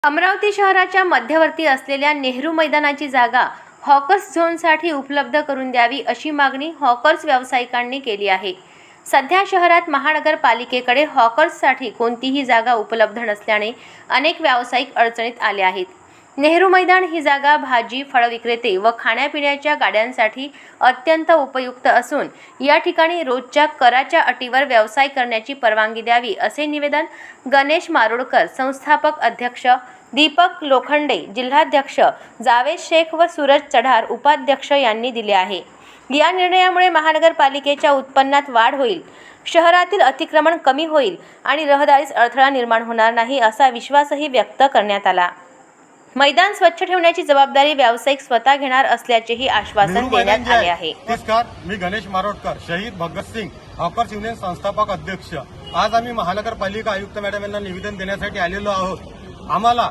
अमरावती शहराच्या मध्यवर्ती असलेल्या नेहरू मैदानाची जागा हॉकर्स झोनसाठी उपलब्ध करून द्यावी अशी मागणी हॉकर्स व्यावसायिकांनी केली आहे। सध्या शहरात महानगरपालिकेकडे हॉकर्ससाठी कोणतीही जागा उपलब्ध नसल्याने अनेक व्यावसायिक अडचणीत आले आहेत। नेहरू मैदान ही जागा भाजी, फळ विक्रेते व खाण्यापिण्याच्या गाड्यांसाठी अत्यंत उपयुक्त असून या ठिकाणी रोजच्या कराच्या अटीवर व्यवसाय करण्याची परवानगी द्यावी असे निवेदन गणेश मारोडकर, संस्थापक अध्यक्ष दीपक लोखंडे, जिल्हाध्यक्ष जावेद शेख व सूरज चढार, उपाध्यक्ष यांनी दिले आहे। या निर्णयामुळे महानगरपालिकेच्या उत्पन्नात वाढ होईल, शहरातील अतिक्रमण कमी होईल आणि रहदारीस अडथळा निर्माण होणार नाही असा विश्वासही व्यक्त करण्यात आला। मैदान स्वच्छ ठेवण्याची जबाबदारी व्यावसायिक स्वतः घेणार असल्याचेही आश्वासन देण्यात आले आहे। नमस्कार, मी गणेश मारोडकर, शहीद भगतसिंग हॉकर्स युनियन संस्थापक अध्यक्ष। आज आम्ही महानगरपालिका आयुक्त मॅडम यांना निवेदन देण्यासाठी आलेलो आहोत। आम्हाला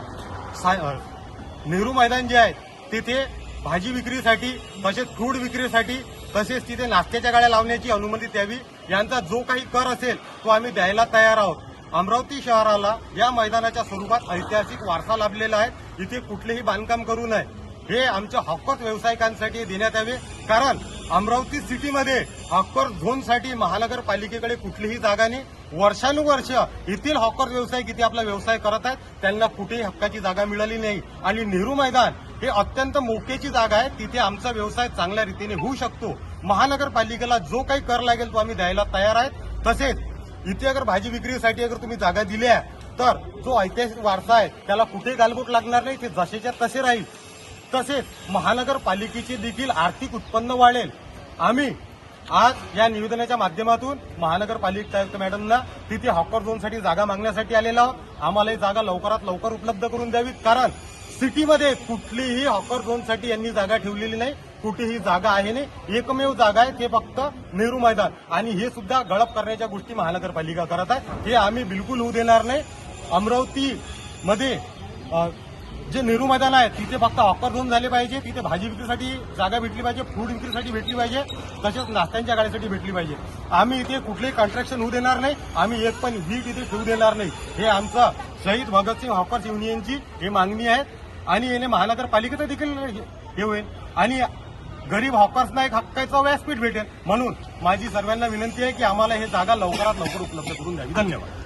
नेहरू मैदान जे आहे तिथे भाजी विक्रीसाठी, तसेच फूड विक्रीसाठी, तसेच तिथे नाश्त्याच्या गाड्या लावण्याची अनुमती द्यावी। यांचा जो काही कर असेल तो आम्ही द्यायला तयार आहोत। अमरावती शहराला या मैदानाच्या स्वरूपात ऐतिहासिक वारसा लाभलेला आहे। इथे कुठलेही बांधकाम करू नये, हे आमच्या हॉकर्स व्यावसायिकांसाठी देण्यात यावे। कारण अमरावती सिटीमध्ये हॉकर्स झोनसाठी महानगरपालिकेकडे कुठलीही जागा नाही। वर्षानुवर्ष येथील हॉकर्स व्यावसायिक इथे आपला व्यवसाय करत आहेत, त्यांना कुठेही हक्काची जागा मिळाली नाही। आणि नेहरू मैदान हे अत्यंत मोक्याची जागा आहे, तिथे आमचा व्यवसाय चांगल्या रीतीने होऊ शकतो। महानगरपालिकेला जो काही कर लागेल तो आम्ही द्यायला तयार आहेत। तसेच इथे अगर भाजी विक्रीसाठी अगर तुम्ही जागा दिल्या तर जो ऐतिहासिक वारसा आहे त्याला कुठे गालबोट लागणार नाही, ते जसेच्या तसे राहील। तसेच महानगरपालिकेचे देखील आर्थिक उत्पन्न वाढेल। आम्ही आज या निवेदनाच्या माध्यमातून महानगरपालिका आयुक्त मॅडमना तिथे हॉकर झोनसाठी जागा मागण्यासाठी आलेलो आहोत। आम्हाला ही जागा लवकरात लवकर उपलब्ध करून द्यावी, कारण सिटीमध्ये कुठलीही हॉकर झोनसाठी यांनी जागा ठेवलेली नाही, कुठेही जागा आहे नाही। एकमेव जागा आहे ते फक्त नेहरू मैदान, आणि हे सुद्धा गळप करण्याच्या गोष्टी महानगरपालिका करत आहे। हे आम्ही बिलकुल होऊ देणार नाही। अमरावतीमध्ये जे नेहरू मैदान आहे तिथे फक्त हॉकर झोन झाले पाहिजे, तिथे भाजी विक्रीसाठी जागा भेटली पाहिजे, फूड विक्रीसाठी भेटली पाहिजे, तसेच नाश्त्यांच्या गाड्यासाठी भेटली पाहिजे। आम्ही इथे कुठलेही कन्स्ट्रक्शन होऊ देणार नाही, आम्ही एक पण वीट इथे ठेवू देणार नाही। हे आमचं शहीद भगतसिंग हॉकर्स युनियनची ही मागणी आहे, आणि याने महानगरपालिकेचं देखील हे होईल, आणि गरीब हॉकर्सना एक हक्काचं व्यासपीठ भेटेल। म्हणून माझी सर्वांना विनंती आहे की आम्हाला हे जागा लवकरात लवकर उपलब्ध करून द्यावी। धन्यवाद।